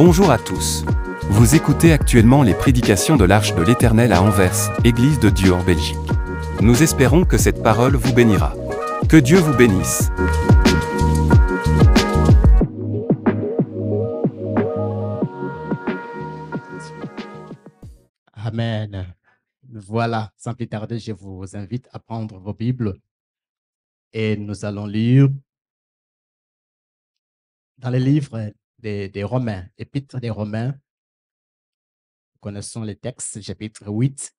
Bonjour à tous. Vous écoutez actuellement les prédications de l'Arche de l'Éternel à Anvers, Église de Dieu en Belgique. Nous espérons que cette parole vous bénira. Que Dieu vous bénisse. Amen. Voilà, sans plus tarder, je vous invite à prendre vos Bibles et nous allons lire dans le livre des Romains, Épître des Romains. Nous connaissons les textes, chapitre 8.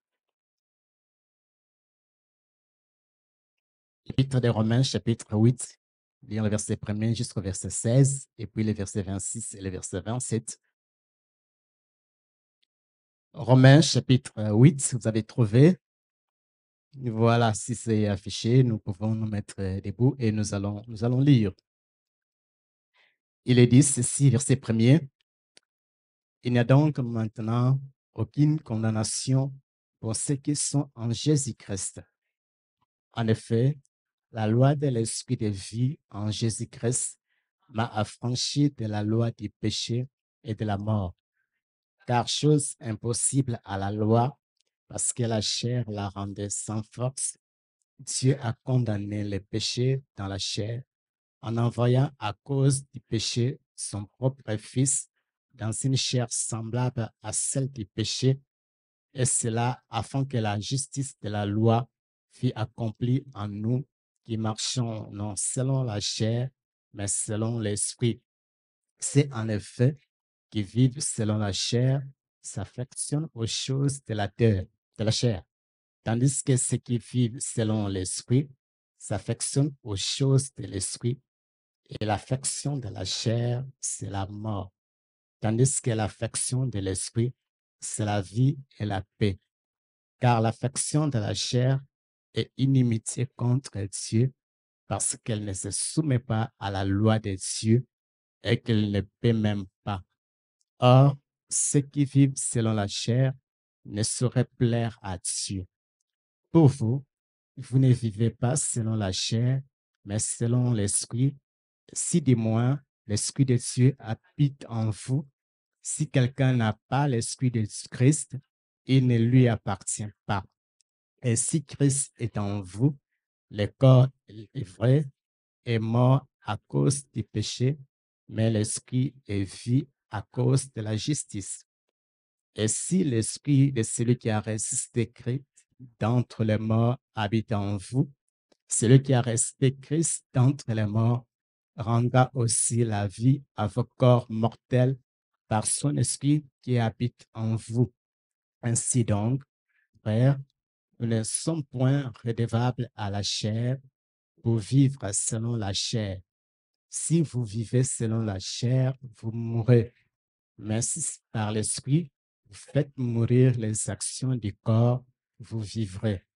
Épître des Romains, chapitre 8, lire le verset 1er jusqu'au verset 16, et puis les versets 26 et le verset 27. Romains, chapitre 8, vous avez trouvé. Voilà, si c'est affiché, nous pouvons nous mettre debout et nous allons lire. Il est dit ceci, verset 1er. Il n'y a donc maintenant aucune condamnation pour ceux qui sont en Jésus-Christ. En effet, la loi de l'esprit de vie en Jésus-Christ m'a affranchi de la loi du péché et de la mort. Car chose impossible à la loi, parce que la chair la rendait sans force, Dieu a condamné le péché dans la chair en envoyant à cause du péché son propre Fils dans une chair semblable à celle du péché, et cela afin que la justice de la loi fût accomplie en nous qui marchons non selon la chair, mais selon l'esprit. C'est en effet qui vivent selon la chair s'affectionnent aux choses de la terre, de la chair, tandis que ceux qui vivent selon l'esprit s'affectionnent aux choses de l'esprit. Et l'affection de la chair, c'est la mort, tandis que l'affection de l'esprit, c'est la vie et la paix. Car l'affection de la chair est inimitié contre Dieu, parce qu'elle ne se soumet pas à la loi de Dieu et qu'elle ne peut même pas. Or, ceux qui vivent selon la chair ne sauraient plaire à Dieu. Pour vous, vous ne vivez pas selon la chair, mais selon l'esprit. Si du moins l'Esprit de Dieu habite en vous, si quelqu'un n'a pas l'Esprit de Christ, il ne lui appartient pas. Et si Christ est en vous, le corps est vrai, est mort à cause du péché, mais l'Esprit est vie à cause de la justice. Et si l'Esprit de celui qui a ressuscité Christ d'entre les morts habite en vous, celui qui a ressuscité Christ d'entre les morts rendra aussi la vie à vos corps mortels par son esprit qui habite en vous. Ainsi donc, frères, nous ne sommes point redevables à la chair pour vivre selon la chair. Si vous vivez selon la chair, vous mourrez. Mais si par l'esprit, vous faites mourir les actions du corps, vous vivrez.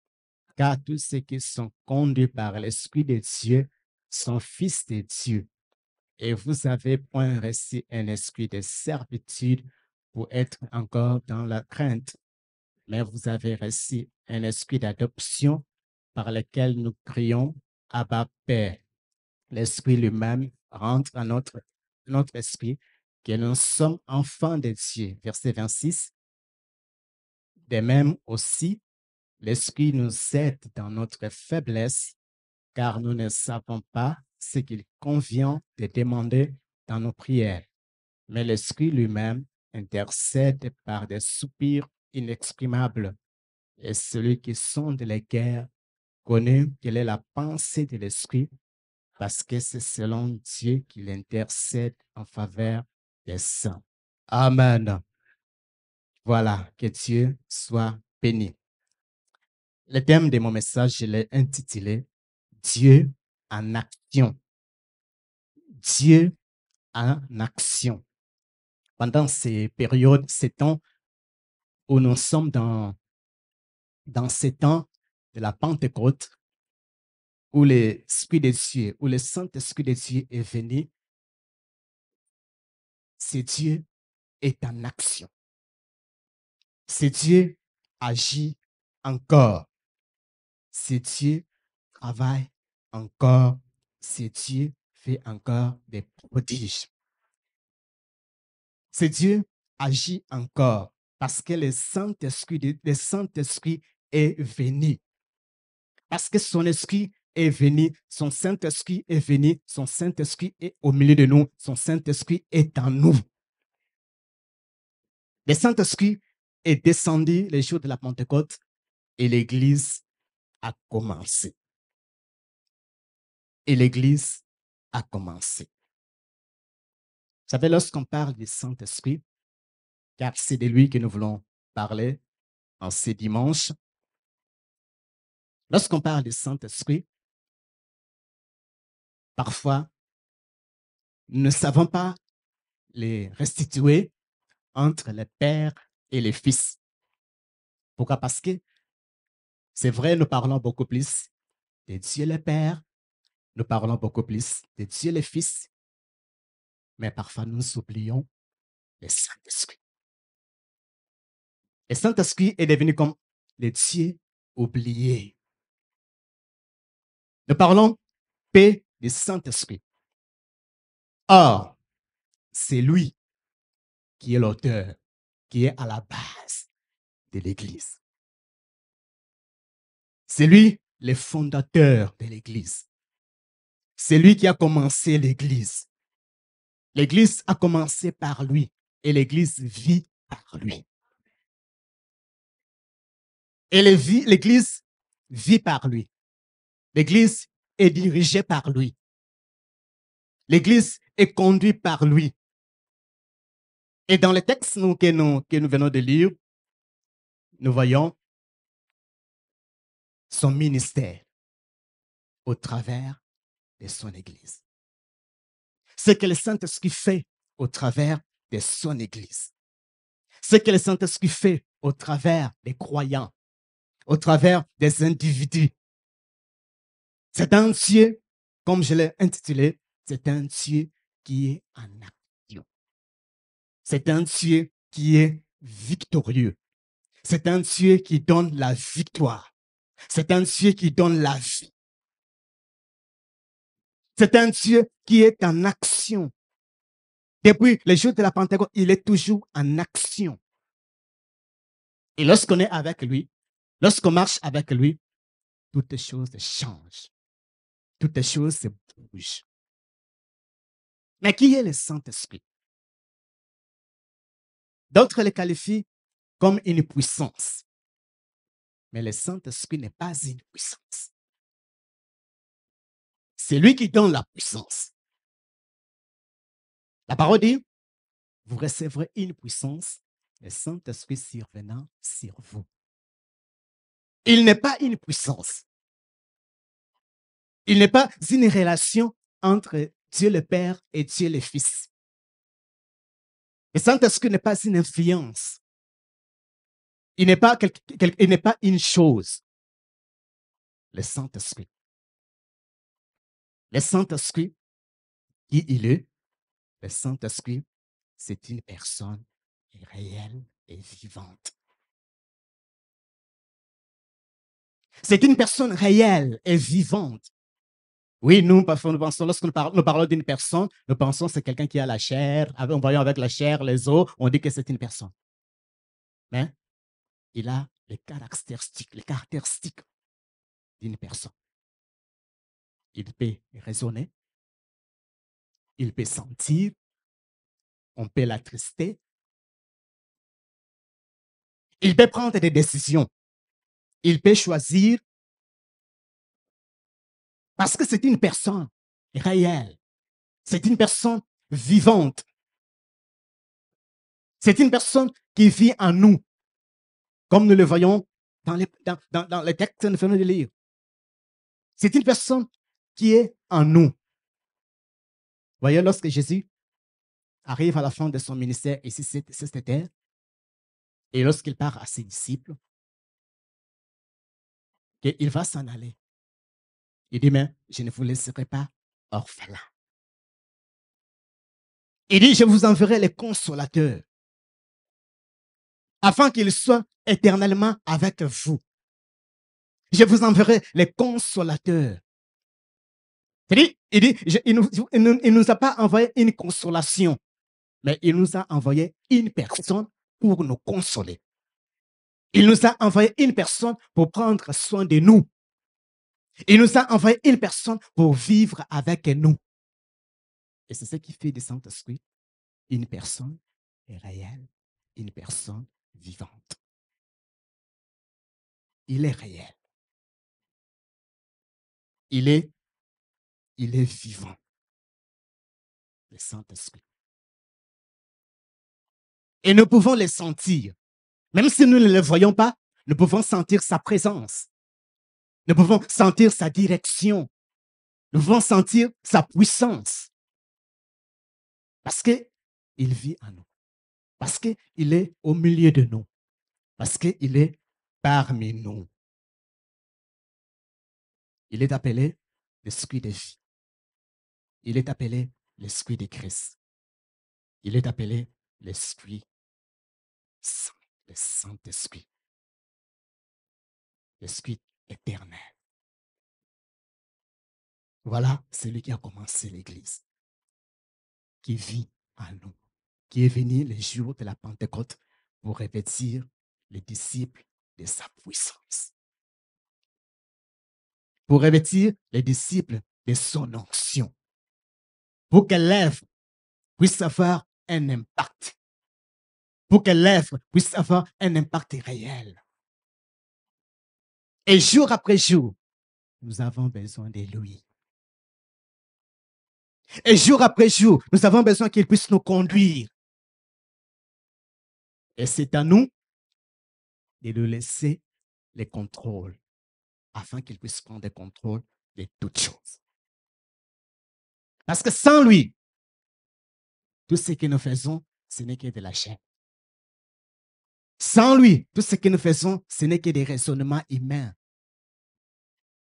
Car tous ceux qui sont conduits par l'Esprit de Dieu sont fils de Dieu. Et vous avez point reçu un esprit de servitude pour être encore dans la crainte, mais vous avez reçu un esprit d'adoption par lequel nous crions Abba Père. L'Esprit lui-même rentre à notre esprit que nous sommes enfants de Dieu. Verset 26. De même aussi, l'Esprit nous aide dans notre faiblesse, car nous ne savons pas ce qu'il convient de demander dans nos prières. Mais l'Esprit lui-même intercède par des soupirs inexprimables. Et celui qui sonde les cœurs connaît quelle est la pensée de l'Esprit, parce que c'est selon Dieu qu'il intercède en faveur des saints. Amen. Voilà, que Dieu soit béni. Le thème de mon message, je l'ai intitulé Dieu en action. Dieu en action. Pendant ces périodes, ces temps où nous sommes dans ces temps de la Pentecôte, où l'Esprit de Dieu, où le Saint-Esprit de Dieu est venu, c'est Dieu est en action. C'est Dieu agit encore. C'est Dieu travaille encore. C'est Dieu fait encore des prodiges. c'est Dieu agit encore parce que le Saint-Esprit est venu. Parce que son esprit est venu, son Saint-Esprit est venu, son Saint-Esprit est au milieu de nous, son Saint-Esprit est en nous. Le Saint-Esprit est descendu les jours de la Pentecôte et l'Église a commencé. Et l'Église a commencé. Vous savez, lorsqu'on parle du Saint-Esprit, car c'est de lui que nous voulons parler en ces dimanches, lorsqu'on parle du Saint-Esprit, parfois, nous ne savons pas les restituer entre le Père et le Fils. Pourquoi? Parce que c'est vrai, nous parlons beaucoup plus de Dieu le Père, nous parlons beaucoup plus de Dieu le Fils, mais parfois nous oublions le Saint-Esprit. Le Saint-Esprit est devenu comme le Dieu oublié. Nous parlons paix du Saint-Esprit. Or, c'est lui qui est l'auteur, qui est à la base de l'Église. C'est lui le fondateur de l'Église. C'est lui qui a commencé l'Église. L'Église a commencé par lui et l'Église vit par lui. Et l'Église vit par lui. L'Église est dirigée par lui. L'Église est conduite par lui. Et dans le texte que nous venons de lire, nous voyons son ministère au travers de son Église. Ce que le Saint-Esprit fait au travers de son Église. Ce que le Saint-Esprit fait au travers des croyants, au travers des individus. C'est un Dieu, comme je l'ai intitulé, c'est un Dieu qui est en action. C'est un Dieu qui est victorieux. C'est un Dieu qui donne la victoire. C'est un Dieu qui donne la vie. C'est un Dieu qui est en action. Depuis les jours de la Pentecôte, il est toujours en action. Et lorsqu'on est avec lui, lorsqu'on marche avec lui, toutes les choses changent. Toutes les choses se bougent. Mais qui est le Saint-Esprit? D'autres le qualifient comme une puissance. Mais le Saint-Esprit n'est pas une puissance. C'est lui qui donne la puissance. La parole dit, vous recevrez une puissance, le Saint-Esprit survenant sur vous. Il n'est pas une puissance. Il n'est pas une relation entre Dieu le Père et Dieu le Fils. Le Saint-Esprit n'est pas une influence. Il n'est pas une chose. Le Saint-Esprit. Le Saint-Esprit, qui il est? Le Saint-Esprit, c'est une personne réelle et vivante. C'est une personne réelle et vivante. Oui, nous pensons, lorsque nous parlons d'une personne, nous pensons que c'est quelqu'un qui a la chair, en voyant avec la chair, les os, on dit que c'est une personne. Mais il a les caractéristiques d'une personne. Il peut raisonner, il peut sentir, on peut l'attrister, il peut prendre des décisions, il peut choisir, parce que c'est une personne réelle, c'est une personne vivante, c'est une personne qui vit en nous, comme nous le voyons dans les textes que nous venons de lire. C'est une personne qui est en nous. Vous voyez, lorsque Jésus arrive à la fin de son ministère ici, cette terre, et lorsqu'il part à ses disciples, il va s'en aller. Il dit, mais je ne vous laisserai pas orphelins. Il dit, je vous enverrai les consolateurs, afin qu'ils soient éternellement avec vous. Je vous enverrai les consolateurs. Il dit, il ne nous a pas envoyé une consolation. Mais il nous a envoyé une personne pour nous consoler. Il nous a envoyé une personne pour prendre soin de nous. Il nous a envoyé une personne pour vivre avec nous. Et c'est ce qui fait du Saint-Esprit une personne réelle, une personne vivante. Il est réel. Il est vivant. Le Saint-Esprit. Et nous pouvons le sentir. Même si nous ne le voyons pas, nous pouvons sentir sa présence. Nous pouvons sentir sa direction. Nous pouvons sentir sa puissance. Parce qu'il vit en nous. Parce qu'il est au milieu de nous. Parce qu'il est parmi nous. Il est appelé l'esprit de vie. Il est appelé l'esprit de Christ. Il est appelé l'esprit saint, le Saint-Esprit. L'esprit éternel. Voilà celui qui a commencé l'Église, qui vit en nous, qui est venu le jour de la Pentecôte pour revêtir les disciples de sa puissance, pour revêtir les disciples de son onction, pour que l'œuvre puisse avoir un impact, pour que l'œuvre puisse avoir un impact réel. Et jour après jour, nous avons besoin de lui. Et jour après jour, nous avons besoin qu'il puisse nous conduire. Et c'est à nous de lui laisser les contrôles afin qu'il puisse prendre le contrôle de toutes choses. Parce que sans lui, tout ce que nous faisons, ce n'est que de la chair. Sans lui, tout ce que nous faisons, ce n'est que des raisonnements humains.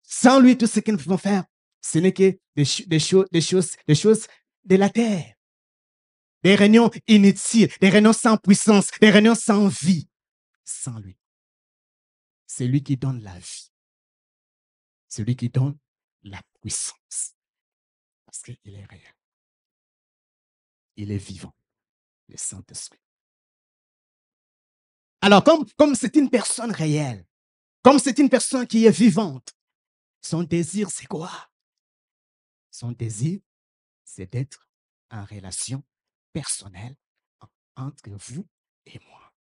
Sans lui, tout ce que nous pouvons faire, ce n'est que des choses de la terre. Des réunions inutiles, des réunions sans puissance, des réunions sans vie. Sans lui. C'est lui qui donne la vie. C'est lui qui donne la puissance. Parce qu'il est réel. Il est vivant. Le Saint-Esprit. Alors, comme c'est une personne réelle, comme c'est une personne qui est vivante, son désir, c'est quoi? Son désir, c'est d'être en relation personnelle entre vous et moi.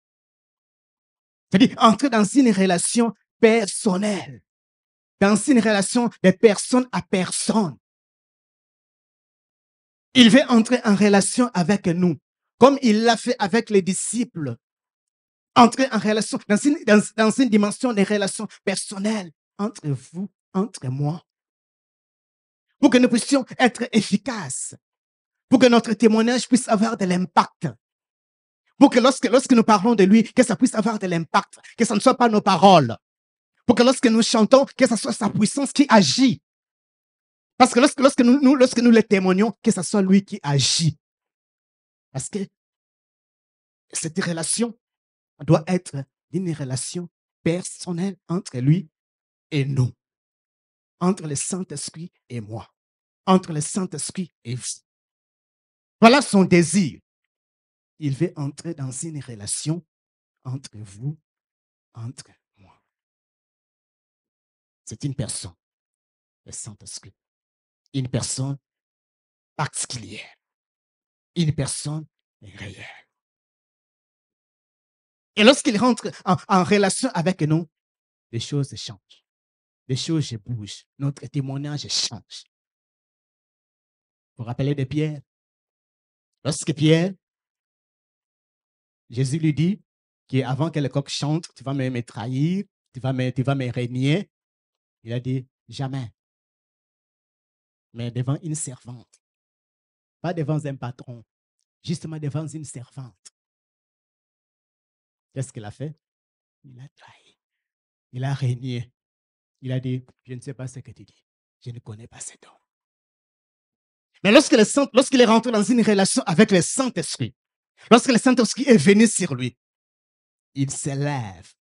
C'est-à-dire, entrer dans une relation personnelle, dans une relation de personne à personne. Il veut entrer en relation avec nous, comme il l'a fait avec les disciples. Entrer en relation, dans une dimension de relation personnelle entre vous, entre moi, pour que nous puissions être efficaces, pour que notre témoignage puisse avoir de l'impact, pour que lorsque nous parlons de lui, que ça puisse avoir de l'impact, que ce ne soit pas nos paroles, pour que lorsque nous chantons, que ce soit sa puissance qui agit. Parce que lorsque nous le témoignons, que ce soit lui qui agit. Parce que cette relation doit être une relation personnelle entre lui et nous, entre le Saint-Esprit et moi, entre le Saint-Esprit et vous. Voilà son désir. Il veut entrer dans une relation entre vous, entre moi. C'est une personne, le Saint-Esprit. Une personne particulière. Une personne réelle. Et lorsqu'il rentre en relation avec nous, les choses changent. Les choses bougent. Notre témoignage change. Vous vous rappelez de Pierre? Lorsque Pierre, Jésus lui dit qu'avant que le coq chante, tu vas me trahir, tu vas me régner. Il a dit, jamais. Mais devant une servante. Pas devant un patron, justement devant une servante. Qu'est-ce qu'il a fait? Il a trahi. Il a régné. Il a dit, je ne sais pas ce que tu dis. Je ne connais pas cet homme. Mais lorsqu'il est rentré dans une relation avec le Saint-Esprit, lorsque le Saint-Esprit est venu sur lui, il s'élève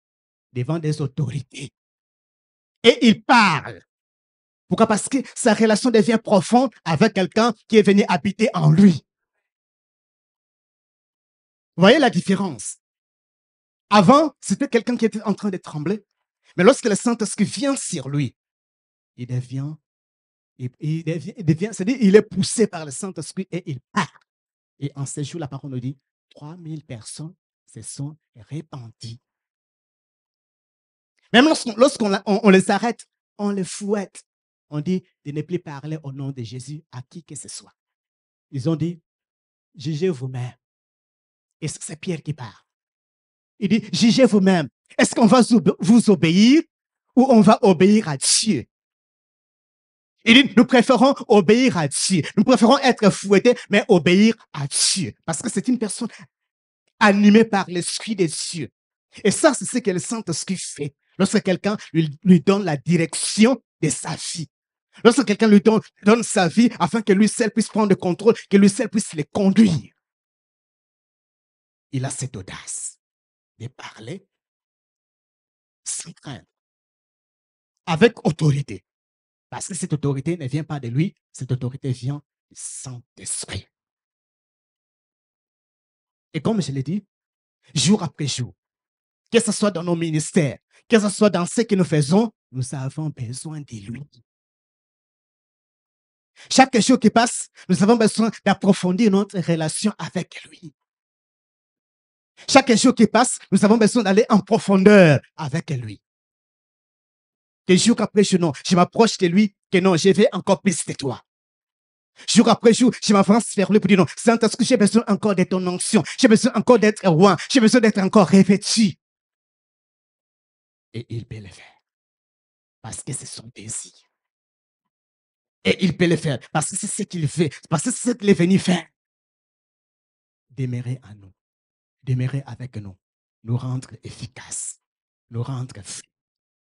devant des autorités et il parle. Pourquoi? Parce que sa relation devient profonde avec quelqu'un qui est venu habiter en lui. Vous voyez la différence? Avant, c'était quelqu'un qui était en train de trembler. Mais lorsque le Saint-Esprit vient sur lui, il devient, c'est-à-dire, il est poussé par le Saint-Esprit et il part. Et en ces jours, la parole nous dit, 3000 personnes se sont répandues. Même lorsqu'on les arrête, on les fouette. On dit de ne plus parler au nom de Jésus à qui que ce soit. Ils ont dit, jugez vous-même. Et c'est Pierre qui parle. Il dit, jugez vous-même. Est-ce qu'on va vous obéir ou on va obéir à Dieu? Il dit, nous préférons obéir à Dieu. Nous préférons être fouettés, mais obéir à Dieu. Parce que c'est une personne animée par l'Esprit de Dieu. Et ça, c'est ce que le Saint-Esprit fait. Lorsque quelqu'un lui donne la direction de sa vie. Lorsque quelqu'un lui donne sa vie afin que lui seul puisse prendre le contrôle, que lui seul puisse le conduire. Il a cette audace de parler sans crainte, avec autorité. Parce que cette autorité ne vient pas de lui, cette autorité vient du Saint-Esprit. Et comme je l'ai dit, jour après jour, que ce soit dans nos ministères, que ce soit dans ce que nous faisons, nous avons besoin de lui. Chaque jour qui passe, nous avons besoin d'approfondir notre relation avec lui. Chaque jour qui passe, nous avons besoin d'aller en profondeur avec lui. Que jour après jour, non, je m'approche de lui, que non, je vais encore plus de toi. Jour après jour, je m'avance vers lui pour dire non, Saint-Esprit, j'ai besoin encore de ton onction, j'ai besoin encore d'être roi, j'ai besoin d'être encore revêtu. Et il peut le faire. Parce que c'est son désir. Et il peut le faire parce que c'est ce qu'il fait, parce que c'est ce qu'il est venu faire. Demeurer en nous, demeurer avec nous, nous rendre efficaces, nous rendre forts,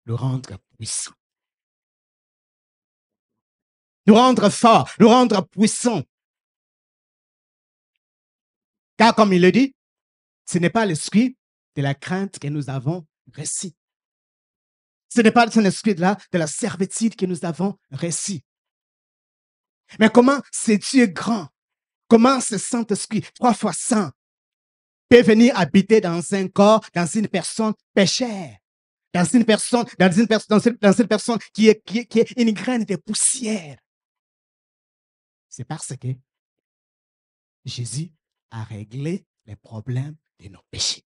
nous rendre puissants. Nous rendre forts, nous rendre puissants. Car comme il le dit, ce n'est pas l'esprit de la crainte que nous avons reçu. Ce n'est pas son esprit de la servitude que nous avons reçu. Mais comment ce Dieu grand, comment ce Saint-Esprit, 3 fois saint, peut venir habiter dans un corps, dans une personne péchère, dans une personne qui est une graine de poussière? C'est parce que Jésus a réglé les problèmes de nos péchés.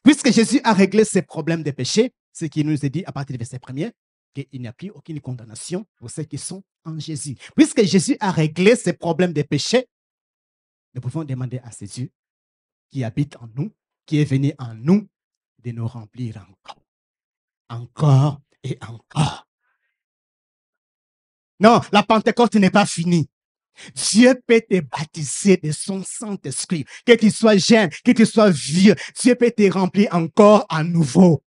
Puisque Jésus a réglé ces problèmes de péché, ce qui nous est dit à partir du verset 1er, qu'il n'y a plus aucune condamnation pour ceux qui sont en Jésus. Puisque Jésus a réglé ces problèmes de péché, nous pouvons demander à ce Dieu qui habite en nous, qui est venu en nous, de nous remplir encore. Encore et encore. Non, la Pentecôte n'est pas finie. Dieu peut te baptiser de son Saint-Esprit. Que tu sois jeune, que tu sois vieux, Dieu peut te remplir encore à nouveau.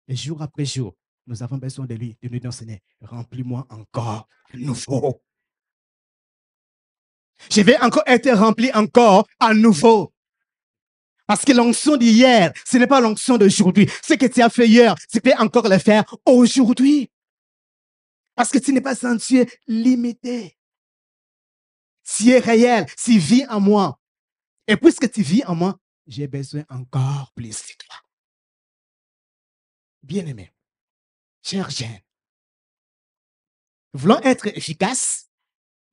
Et jour après jour, nous avons besoin de lui, de nous dire, Seigneur, remplis-moi encore à nouveau. Je vais encore être rempli encore à nouveau. Parce que l'onction d'hier, ce n'est pas l'onction d'aujourd'hui. Ce que tu as fait hier, tu peux encore le faire aujourd'hui. Parce que tu n'es pas un Dieu limité. Tu es réel, tu vis en moi. Et puisque tu vis en moi, j'ai besoin encore plus de toi. Bien-aimé, cher Jeanne, nous voulons être efficaces,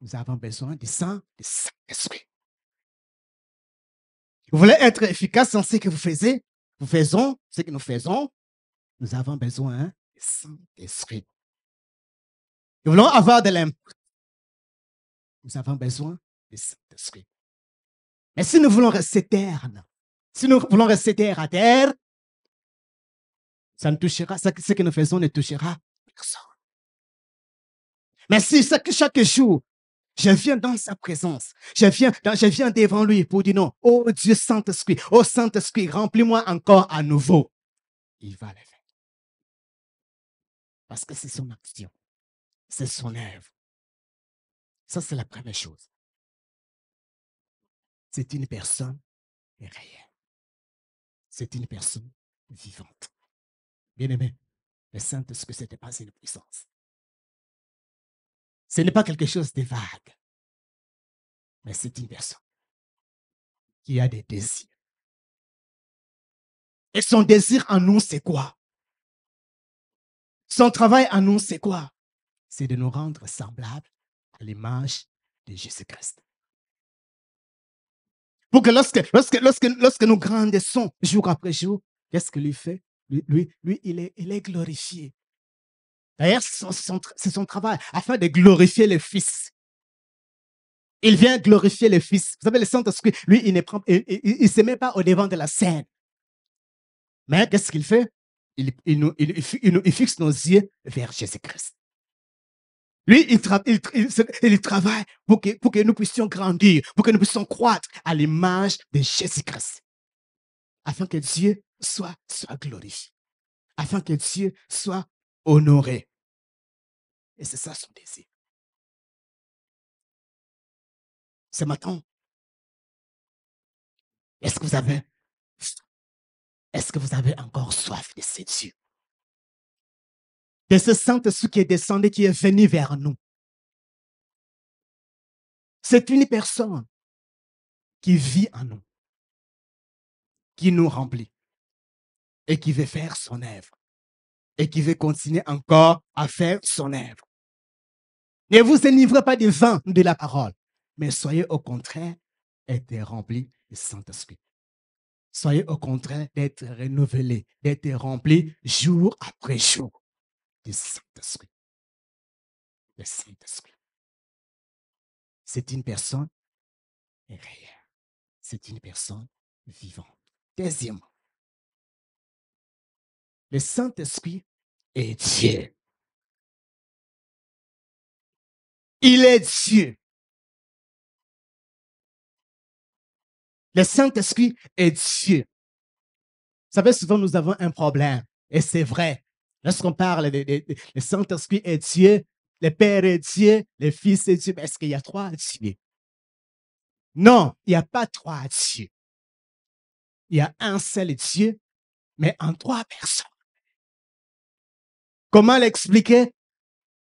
nous avons besoin du Saint-Esprit. Vous voulez être efficace dans ce que nous faisons, nous avons besoin du Saint-Esprit. Nous voulons avoir de l'impact, nous avons besoin du Saint-Esprit. Mais si nous voulons rester ternes, si nous voulons rester terre à terre, ça ne touchera, ce que nous faisons ne touchera personne. Mais si chaque jour, je viens dans sa présence, je viens devant lui pour dire non, oh Dieu Saint-Esprit, oh Saint-Esprit, remplis-moi encore à nouveau. Il va le faire. Parce que c'est son action, c'est son œuvre. Ça, c'est la première chose. C'est une personne réelle. C'est une personne vivante. Bien-aimé, le Saint-Esprit, ce n'était pas une puissance. Ce n'est pas quelque chose de vague. Mais c'est une personne qui a des désirs. Et son désir en nous, c'est quoi? Son travail en nous, c'est quoi? C'est de nous rendre semblables à l'image de Jésus-Christ. Pour que lorsque nous grandissons jour après jour, qu'est-ce qu'il lui fait? Lui, il est glorifié. D'ailleurs, c'est son travail, afin de glorifier le Fils. Il vient glorifier le Fils. Vous savez, le Saint-Esprit, lui, il ne se met pas au devant de la scène. Mais qu'est-ce qu'il fait? Il fixe nos yeux vers Jésus-Christ. Lui, il travaille pour que nous puissions grandir, pour que nous puissions croître à l'image de Jésus-Christ. Afin que Dieu soit glorifié. Afin que Dieu soit honoré. Et c'est ça son désir. Ce matin, est-ce que vous avez encore soif de ces dieux? De ce Saint-Esprit qui est descendu, qui est venu vers nous. C'est une personne qui vit en nous, qui nous remplit et qui veut faire son œuvre et qui veut continuer encore à faire son œuvre. Ne vous enivrez pas du vin de la parole, mais soyez au contraire être remplis du Saint-Esprit. Soyez au contraire d'être renouvelés, d'être remplis jour après jour du Saint-Esprit. Le Saint-Esprit. C'est une personne réelle. C'est une personne vivante. Deuxièmement, le Saint-Esprit est Dieu. Il est Dieu. Le Saint-Esprit est Dieu. Vous savez, souvent nous avons un problème. Et c'est vrai. Lorsqu'on parle le Saint-Esprit est Dieu, le Père est Dieu, le Fils est Dieu, est-ce qu'il y a trois dieux? Non, il n'y a pas trois dieux. Il y a un seul Dieu, mais en trois personnes. Comment l'expliquer?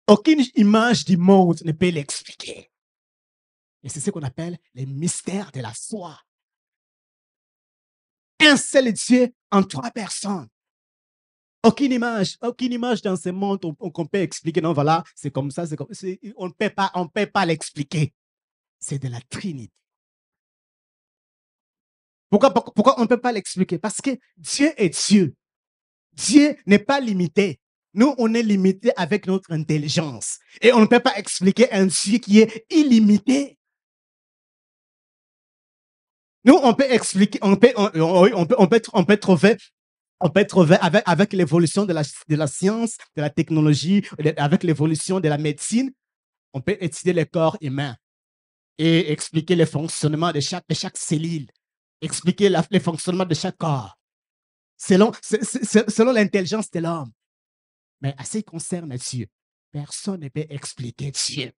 Aucune image du monde ne peut l'expliquer. Et c'est ce qu'on appelle les mystères de la foi. Un seul Dieu en trois personnes. Aucune image dans ce monde qu'on peut expliquer. Non, voilà, c'est comme ça, on ne peut pas l'expliquer. C'est de la Trinité. Pourquoi on ne peut pas l'expliquer? Parce que Dieu est Dieu. Dieu n'est pas limité. Nous, on est limité avec notre intelligence. Et on ne peut pas expliquer un Dieu qui est illimité. Nous, on peut expliquer, on peut trouver avec l'évolution de la science, de la technologie, avec l'évolution de la médecine, on peut étudier le corps humain et expliquer le fonctionnement de chaque cellule, expliquer le fonctionnement de chaque corps, selon l'intelligence de l'homme. Mais à ce qui concerne Dieu, personne ne peut expliquer Dieu.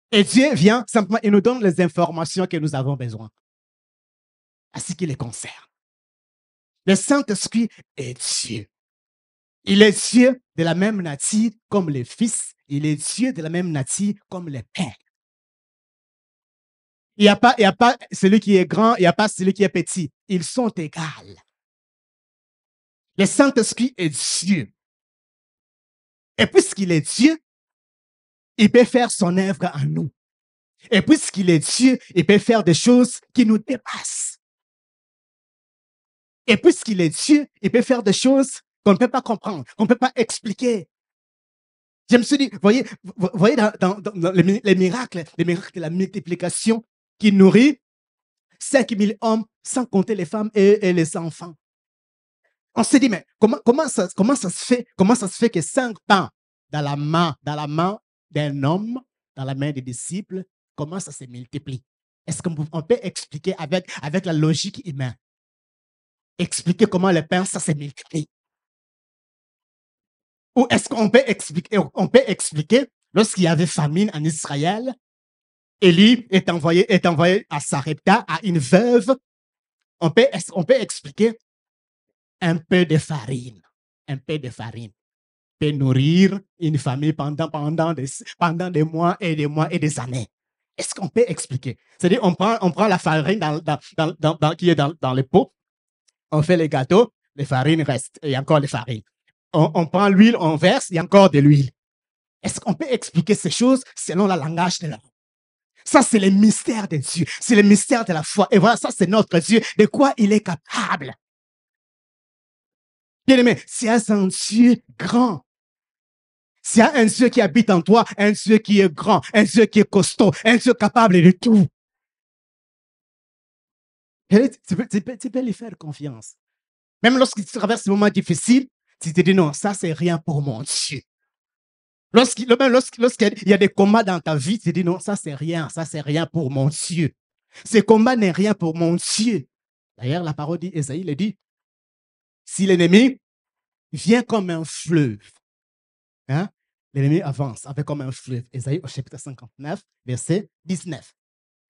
Et Dieu vient simplement et nous donne les informations que nous avons besoin à ce qui les concerne. Le Saint-Esprit est Dieu. Il est Dieu de la même nature comme le Fils. Il est Dieu de la même nature comme le Père. Il n'y a pas celui qui est grand, il n'y a pas celui qui est petit. Ils sont égaux. Le Saint-Esprit est Dieu. Et puisqu'il est Dieu, il peut faire son œuvre en nous. Et puisqu'il est Dieu, il peut faire des choses qui nous dépassent. Et puisqu'il est Dieu, il peut faire des choses qu'on ne peut pas comprendre, qu'on ne peut pas expliquer. Je me suis dit, voyez dans les miracles de la multiplication qui nourrit 5000 hommes, sans compter les femmes et les enfants. On s'est dit, mais comment ça se fait que 5 pains dans la main d'un homme, dans la main des disciples, comment ça se multiplie? Est-ce qu'on peut expliquer avec la logique humaine? Expliquer comment le pain, ça se multiplie? Ou est-ce qu'on peut expliquer lorsqu'il y avait famine en Israël, Élie est envoyé à Sarepta, à une veuve. On peut expliquer un peu de farine peut nourrir une famille pendant des mois et des mois et des années. Est-ce qu'on peut expliquer? C'est-à-dire, on prend la farine qui est dans les pots, on fait les gâteaux, les farines restent, et il y a encore les farines. On prend l'huile, on verse, il y a encore de l'huile. Est-ce qu'on peut expliquer ces choses selon le langage de l'homme? Ça, c'est le mystère de Dieu. C'est le mystère de la foi. Et voilà, ça, c'est notre Dieu. De quoi il est capable? Bien aimé, c'est un Dieu grand. C'est un Dieu qui habite en toi, un Dieu qui est grand, un Dieu qui est costaud, un Dieu capable de tout. Tu peux lui faire confiance. Même lorsqu'il traverse des moments difficiles, tu te dis non, ça, c'est rien pour mon Dieu. Lorsqu'il y a des combats dans ta vie, tu te dis non, ça, c'est rien pour mon Dieu. Ce combat n'est rien pour mon Dieu. D'ailleurs, la parole dit, Esaïe le dit, si l'ennemi vient comme un fleuve, hein, l'ennemi avance avec comme un fleuve. Esaïe au chapitre 59, verset 19.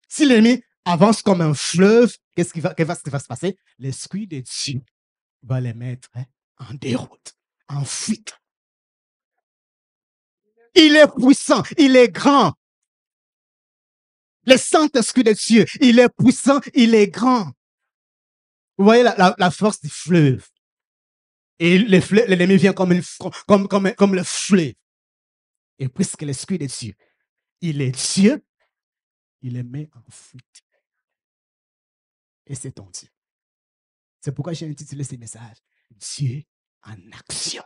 Si l'ennemi avance comme un fleuve, qu'est-ce qui va se passer? L'Esprit de Dieu va les mettre en déroute, en fuite. Il est puissant, il est grand. Le Saint-Esprit de Dieu, il est puissant, il est grand. Vous voyez la force du fleuve. Et l'ennemi vient comme le fleuve. Et puisque l'Esprit de Dieu, il est Dieu, il les met en fuite. Et c'est ton Dieu. C'est pourquoi j'ai intitulé ces messages, Dieu en action.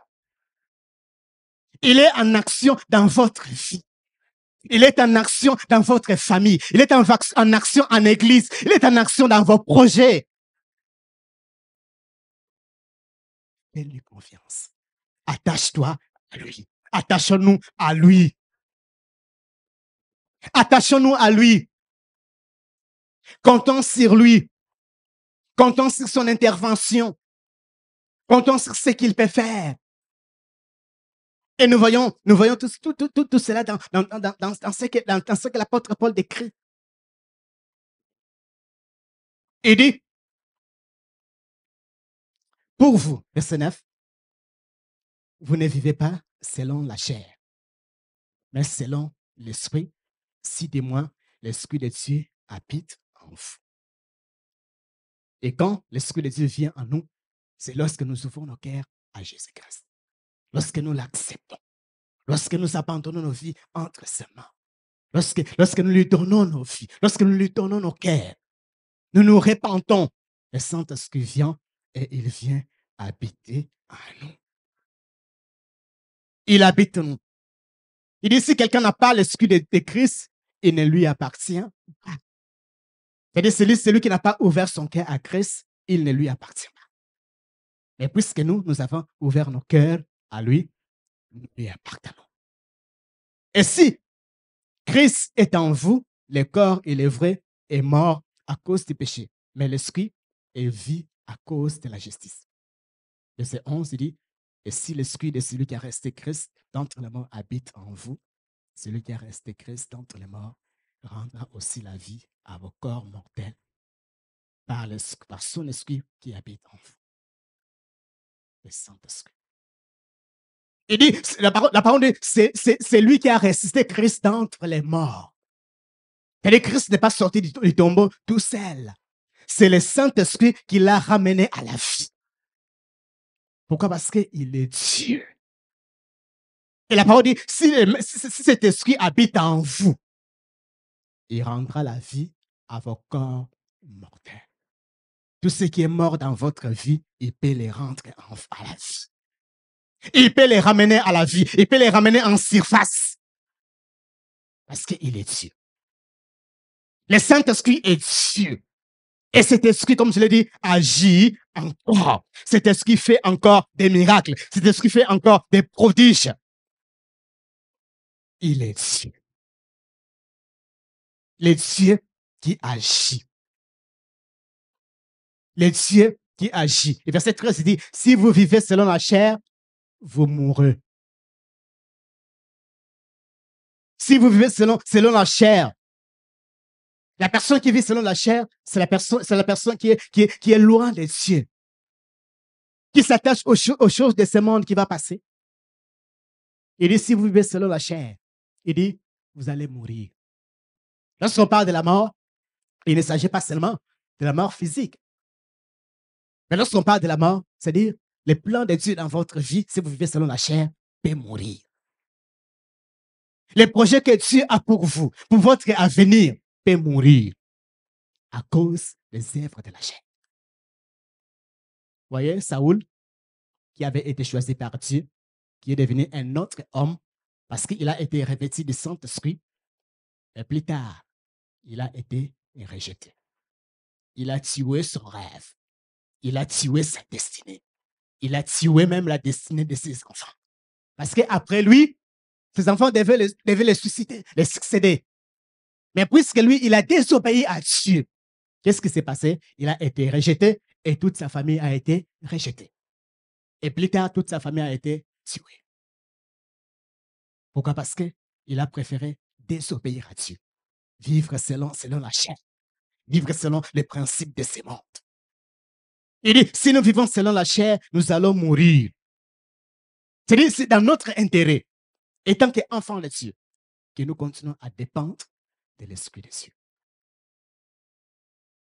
Il est en action dans votre vie. Il est en action dans votre famille. Il est en action en église. Il est en action dans vos projets. Fais-lui confiance. Attache-toi à lui. Attachons-nous à lui. Attachons-nous à lui. Comptons sur lui. Comptons sur son intervention. Comptons sur ce qu'il peut faire. Et nous voyons tout cela dans ce que l'apôtre Paul décrit. Il dit, pour vous, verset 9, vous ne vivez pas selon la chair, mais selon l'esprit, si des moins l'Esprit de Dieu habite en vous. Et quand l'Esprit de Dieu vient en nous, c'est lorsque nous ouvrons nos cœurs à Jésus-Christ. Lorsque nous l'acceptons. Lorsque nous abandonnons nos vies entre ses mains. Lorsque nous lui donnons nos vies. Lorsque nous lui donnons nos cœurs. Nous nous répentons. Le Saint-Esprit vient et il vient habiter en nous. Il habite en nous. Il dit, si quelqu'un n'a pas l'Esprit de Christ, il ne lui appartient pas. C'est-à-dire, celui qui n'a pas ouvert son cœur à Christ, il ne lui appartient pas. Mais puisque nous avons ouvert nos cœurs à lui, nous lui appartenons. Et si Christ est en vous, le corps, il est vrai, est mort à cause du péché, mais l'esprit est vie à cause de la justice. Verset 11, il dit, et si l'esprit de celui qui a resté Christ d'entre les morts habite en vous, celui qui a resté Christ d'entre les morts rendra aussi la vie à vos corps mortels par son esprit qui habite en vous. Le Saint-Esprit. Il dit, la parole dit, c'est lui qui a ressuscité Christ d'entre les morts. Et Christ n'est pas sorti du tombeau tout seul. C'est le Saint-Esprit qui l'a ramené à la vie. Pourquoi? Parce qu'il est Dieu. Et la parole dit, si cet esprit habite en vous, il rendra la vie à vos corps mortels. Tout ce qui est mort dans votre vie, il peut les rendre à la vie. Il peut les ramener à la vie. Il peut les ramener en surface. Parce qu'il est Dieu. Le Saint-Esprit est Dieu. Et cet esprit, comme je l'ai dit, agit encore. Cet esprit fait encore des miracles. Cet esprit fait encore des prodiges. Il est Dieu. Le Dieu qui agit. Le Dieu qui agit. Et verset 13, il dit, si vous vivez selon la chair, vous mourrez. Si vous vivez selon la chair, la personne qui vit selon la chair, c'est la personne qui est loin de Dieu, qui s'attache aux choses de ce monde qui va passer. Il dit, si vous vivez selon la chair, il dit, vous allez mourir. Lorsqu'on parle de la mort, il ne s'agit pas seulement de la mort physique. Mais lorsqu'on parle de la mort, c'est-à-dire les plans de Dieu dans votre vie, si vous vivez selon la chair, peuvent mourir. Les projets que Dieu a pour vous, pour votre avenir, peuvent mourir à cause des œuvres de la chair. Vous voyez, Saoul, qui avait été choisi par Dieu, qui est devenu un autre homme parce qu'il a été revêtu du Saint-Esprit, et plus tard, il a été rejeté. Il a tué son rêve. Il a tué sa destinée. Il a tué même la destinée de ses enfants. Parce qu'après lui, ses enfants devaient les susciter, les succéder. Mais puisque lui, il a désobéi à Dieu, qu'est-ce qui s'est passé? Il a été rejeté et toute sa famille a été rejetée. Et plus tard, toute sa famille a été tuée. Pourquoi? Parce qu'il a préféré désobéir à Dieu. Vivre selon la chair. Vivre selon les principes de ce monde. Il dit, si nous vivons selon la chair, nous allons mourir. C'est-à-dire, c'est dans notre intérêt, étant qu'enfants de Dieu, que nous continuons à dépendre de l'Esprit de Dieu.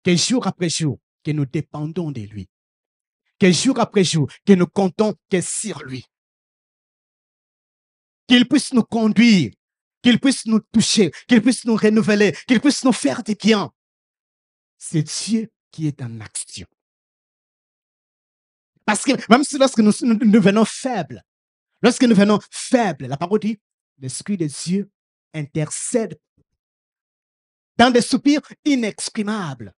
Que jour après jour, que nous dépendons de lui. Que jour après jour, que nous comptons que sur lui. Qu'il puisse nous conduire, qu'il puisse nous toucher, qu'il puisse nous renouveler, qu'il puisse nous faire du bien. C'est Dieu qui est en action. Parce que même si lorsque nous devenons faibles, la parole dit, l'Esprit de Dieu intercède dans des soupirs inexprimables.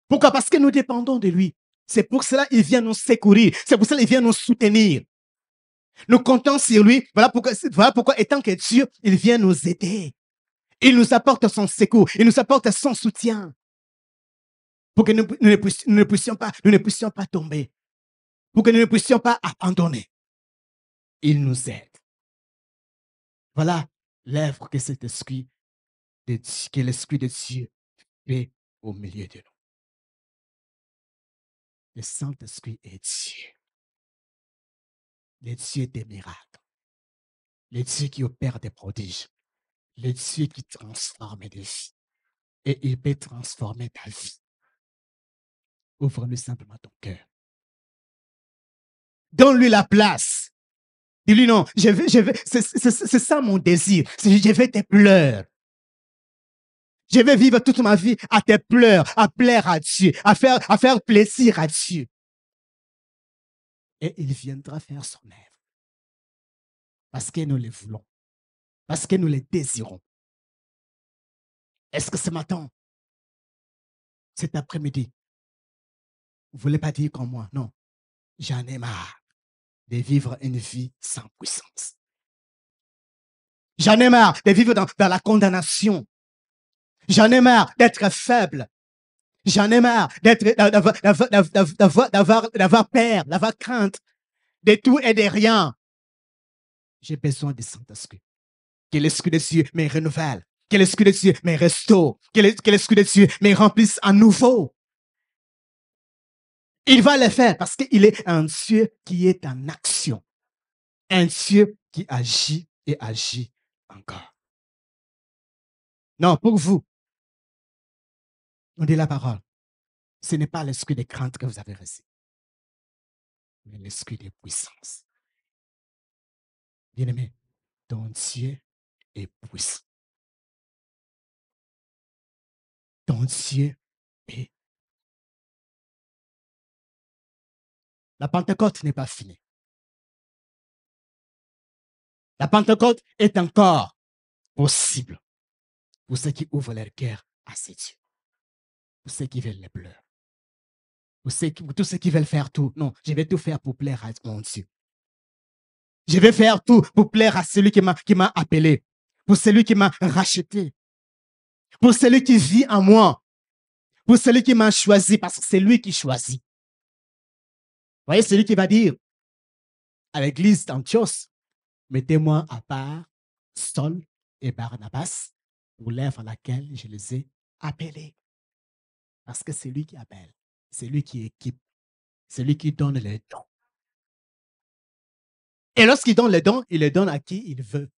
Pourquoi? Parce que nous dépendons de lui. C'est pour cela qu'il vient nous secourir. C'est pour cela qu'il vient nous soutenir. Nous comptons sur lui. Voilà pourquoi, étant que Dieu, il vient nous aider. Il nous apporte son secours. Il nous apporte son soutien. Pour que nous ne puissions pas tomber. Pour que nous ne puissions pas abandonner. Il nous aide. Voilà l'œuvre que cet esprit de Dieu, que l'Esprit de Dieu fait au milieu de nous. Le Saint-Esprit est Dieu. Le Dieu des miracles. Le Dieu qui opère des prodiges. Le Dieu qui transforme des vies. Et il peut transformer ta vie. Ouvre-lui simplement ton cœur. Donne-lui la place. Dis-lui non, c'est ça mon désir. Je vais te pleurer. Je vais vivre toute ma vie à te pleurer, à plaire à Dieu, à faire plaisir à Dieu. Et il viendra faire son œuvre. Parce que nous le voulons. Parce que nous le désirons. Est-ce que ce matin, cet après-midi, vous ne voulez pas dire comme moi? Non, j'en ai marre de vivre une vie sans puissance. J'en ai marre de vivre dans la condamnation. J'en ai marre d'être faible. J'en ai marre d'avoir peur, d'avoir crainte de tout et de rien. J'ai besoin du Saint-Esprit. Que l'Esprit de Dieu me renouvelle. Que l'Esprit de Dieu me restaure. Que l'Esprit de Dieu me remplisse à nouveau. Il va le faire parce qu'il est un Dieu qui est en action. Un Dieu qui agit et agit encore. Non, pour vous, on dit la parole. Ce n'est pas l'esprit de crainte que vous avez reçu, mais l'esprit de puissance. Bien-aimé, ton Dieu est puissant. Ton Dieu est. La Pentecôte n'est pas finie. La Pentecôte est encore possible pour ceux qui ouvrent leur cœur à ces dieux. Pour ceux qui veulent les pleurer. Pour tous ceux qui veulent faire tout. Non, je vais tout faire pour plaire à mon Dieu. Je vais faire tout pour plaire à celui qui m'a appelé. Pour celui qui m'a racheté. Pour celui qui vit en moi. Pour celui qui m'a choisi, parce que c'est lui qui choisit. Vous voyez, celui qui va dire à l'église d'Antioche, mettez-moi à part Saul et Barnabas pour l'œuvre à laquelle je les ai appelés. Parce que c'est lui qui appelle, c'est lui qui équipe, c'est lui qui donne les dons. Et lorsqu'il donne les dons, il les donne à qui il veut.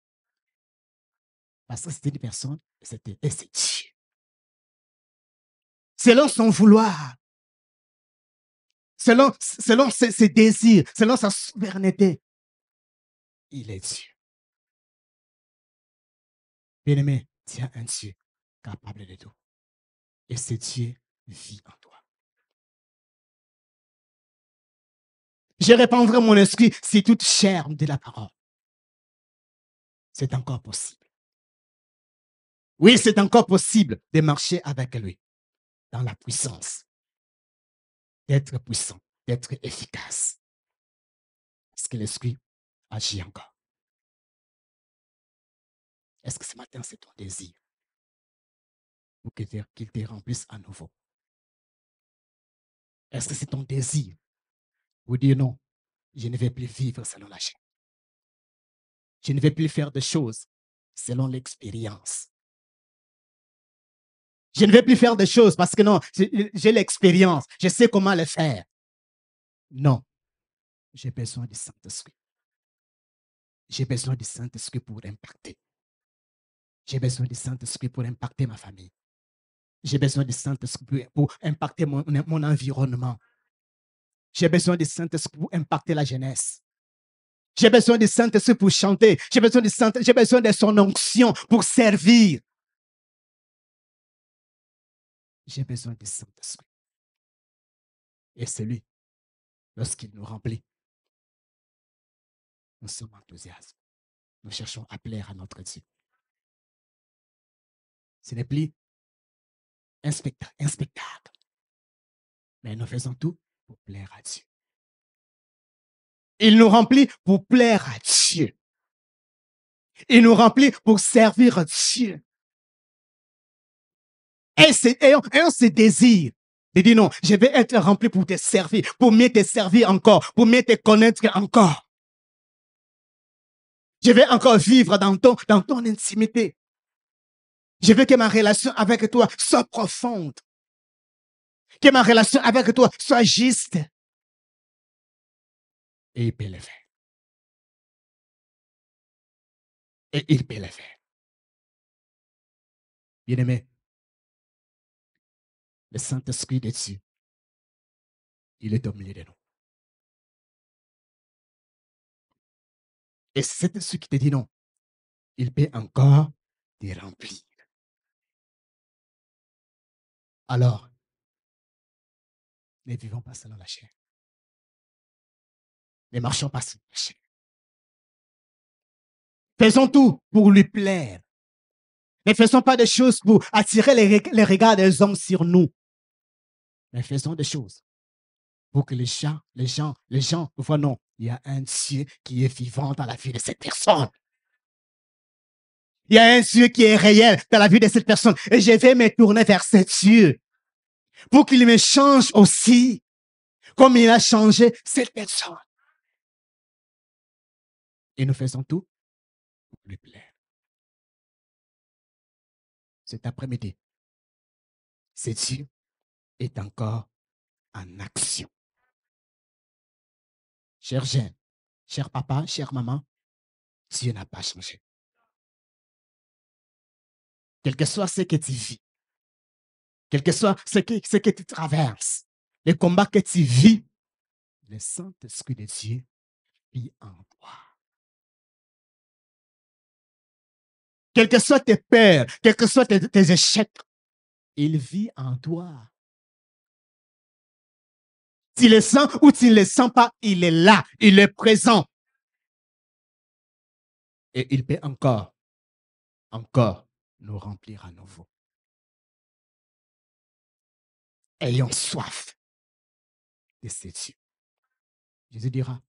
Parce que c'était une personne, et c'est Dieu. Selon son vouloir, selon ses désirs, selon sa souveraineté, il est Dieu. Bien-aimé, tu as un Dieu capable de tout. Et ce Dieu vit en toi. Je répandrai mon esprit si toute chair me dit la parole. C'est encore possible. Oui, c'est encore possible de marcher avec lui dans la puissance, d'être puissant, d'être efficace. Est-ce que l'esprit agit encore? Est-ce que ce matin, c'est ton désir pour qu'il te remplisse à nouveau? Est-ce que c'est ton désir pour dire non, je ne vais plus vivre selon la chair. Je ne vais plus faire de choses selon l'expérience. Je ne vais plus faire de choses parce que non, j'ai l'expérience, je sais comment le faire. Non, j'ai besoin du Saint-Esprit. J'ai besoin du Saint-Esprit pour impacter. J'ai besoin du Saint-Esprit pour impacter ma famille. J'ai besoin du Saint-Esprit pour impacter mon environnement. J'ai besoin du Saint-Esprit pour impacter la jeunesse. J'ai besoin du Saint-Esprit pour chanter. J'ai besoin de son onction pour servir. J'ai besoin du Saint-Esprit. Et c'est lui, lorsqu'il nous remplit, nous sommes enthousiastes. Nous cherchons à plaire à notre Dieu. Ce n'est plus un spectacle. Mais nous faisons tout pour plaire à Dieu. Il nous remplit pour plaire à Dieu. Il nous remplit pour servir Dieu. Et on se désire de dire non, je vais être rempli pour te servir, pour mieux te servir encore, pour mieux te connaître encore. Je vais encore vivre dans ton intimité. Je veux que ma relation avec toi soit profonde. Que ma relation avec toi soit juste. Et il peut le faire. Et il peut le faire. Bien-aimé, le Saint-Esprit de Dieu, il est au milieu de nous. Et c'est ce qui te dit non. Il peut encore te remplir. Alors, ne vivons pas selon la chair. Ne marchons pas selon la chair. Faisons tout pour lui plaire. Ne faisons pas des choses pour attirer les regards des hommes sur nous. Mais faisons des choses pour que les gens voient non, il y a un Dieu qui est vivant dans la vie de cette personne. Il y a un Dieu qui est réel dans la vie de cette personne. Et je vais me tourner vers ce Dieu pour qu'il me change aussi, comme il a changé cette personne. Et nous faisons tout pour lui plaire. Cet après-midi, ce Dieu est encore en action. Cher jeune, cher papa, chère maman, Dieu n'a pas changé. Quel que soit ce que tu vis, quel que soit ce que tu traverses, les combats que tu vis, le Saint-Esprit de Dieu vit en toi. Quelles que soient tes peurs, quels que soient tes échecs, il vit en toi. Tu le sens ou tu ne le sens pas, il est là, il est présent. Et il peut encore nous remplir à nouveau. Ayons soif de ces dieux. Jésus dira,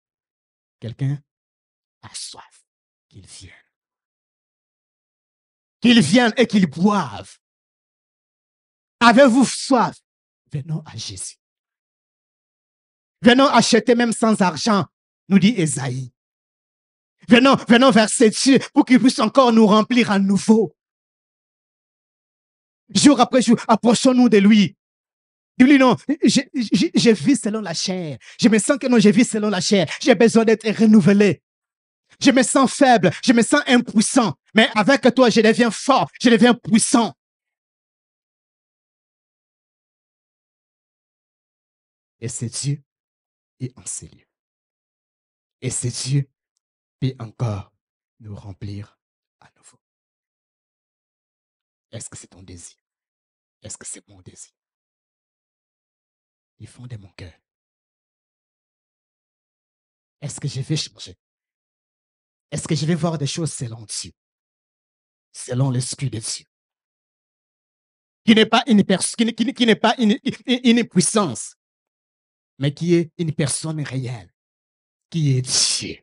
quelqu'un a soif, qu'il vienne. Qu'il vienne et qu'il boive. Avez-vous soif? Venons à Jésus. Venons acheter même sans argent, nous dit Ésaïe. Venons vers ces dieux pour qu'ils puissent encore nous remplir à nouveau. Jour après jour, approchons-nous de lui. Dis-lui non, je vis selon la chair. Je me sens que non, je vis selon la chair. J'ai besoin d'être renouvelé. Je me sens faible, je me sens impuissant. Mais avec toi, je deviens fort, je deviens puissant. Et c'est Dieu qui en ces lieux. Et c'est Dieu qui encore nous remplir à nouveau. Est-ce que c'est ton désir? Est-ce que c'est mon désir? Du fond de mon cœur. Est-ce que je vais changer? Est-ce que je vais voir des choses selon Dieu? Selon l'Esprit de Dieu? Qui n'est pas une personne, qui n'est pas une puissance, mais qui est une personne réelle, qui est Dieu.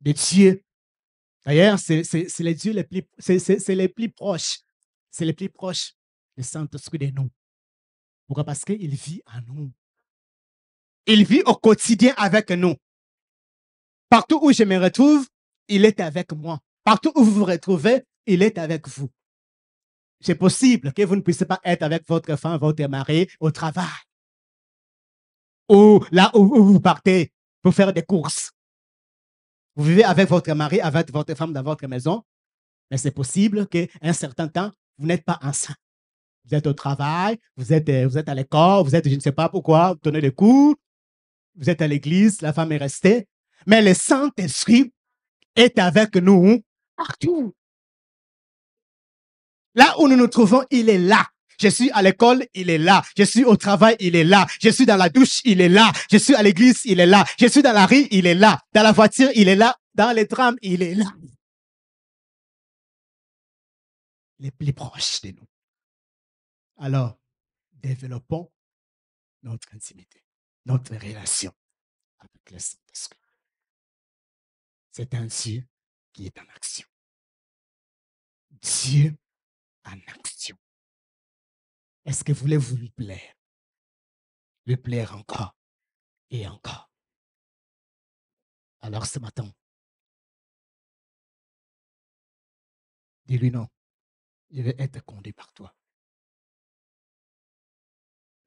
De Dieu. D'ailleurs, c'est les dieux les plus, c'est les plus proches. C'est les plus proches du Saint-Esprit de nous. Pourquoi? Parce qu'il vit en nous. Il vit au quotidien avec nous. Partout où je me retrouve, il est avec moi. Partout où vous vous retrouvez, il est avec vous. C'est possible que vous ne puissiez pas être avec votre femme, votre mari au travail. Ou là où vous partez pour faire des courses. Vous vivez avec votre mari, avec votre femme dans votre maison, mais c'est possible qu'à un certain temps, vous n'êtes pas enceinte. Vous êtes au travail, vous êtes à l'école, vous êtes, je ne sais pas pourquoi, vous donnez des cours, vous êtes à l'église, la femme est restée, mais le Saint-Esprit est avec nous partout. Là où nous nous trouvons, il est là. Je suis à l'école, il est là. Je suis au travail, il est là. Je suis dans la douche, il est là. Je suis à l'église, il est là. Je suis dans la rue, il est là. Dans la voiture, il est là. Dans les trams, il est là. Il est plus proche de nous. Alors, développons notre intimité, notre relation avec le Saint-Esprit. C'est un Dieu qui est en action. Dieu en action. Est-ce que voulez-vous lui plaire? Lui plaire encore et encore. Alors ce matin, dis-lui non, je vais être conduit par toi.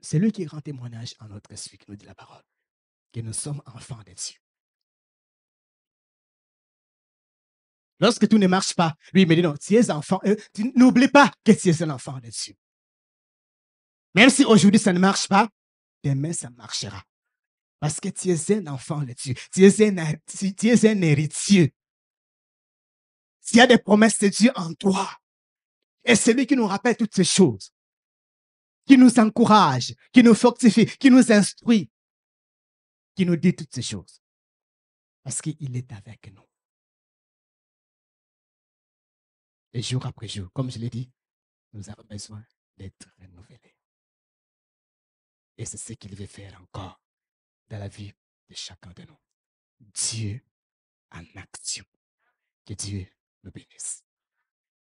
C'est lui qui rend témoignage en notre esprit, qui nous dit la parole, que nous sommes enfants de Dieu. Lorsque tout ne marche pas, lui il me dit non, tu es enfant, n'oublie pas que tu es un enfant de Dieu. Même si aujourd'hui ça ne marche pas, demain ça marchera. Parce que tu es un enfant de Dieu, tu es un héritier. Il y a des promesses de Dieu en toi. Et c'est lui qui nous rappelle toutes ces choses, qui nous encourage, qui nous fortifie, qui nous instruit, qui nous dit toutes ces choses. Parce qu'il est avec nous. Et jour après jour, comme je l'ai dit, nous avons besoin d'être renouvelés. Et c'est ce qu'il veut faire encore dans la vie de chacun de nous. Dieu en action. Que Dieu nous bénisse.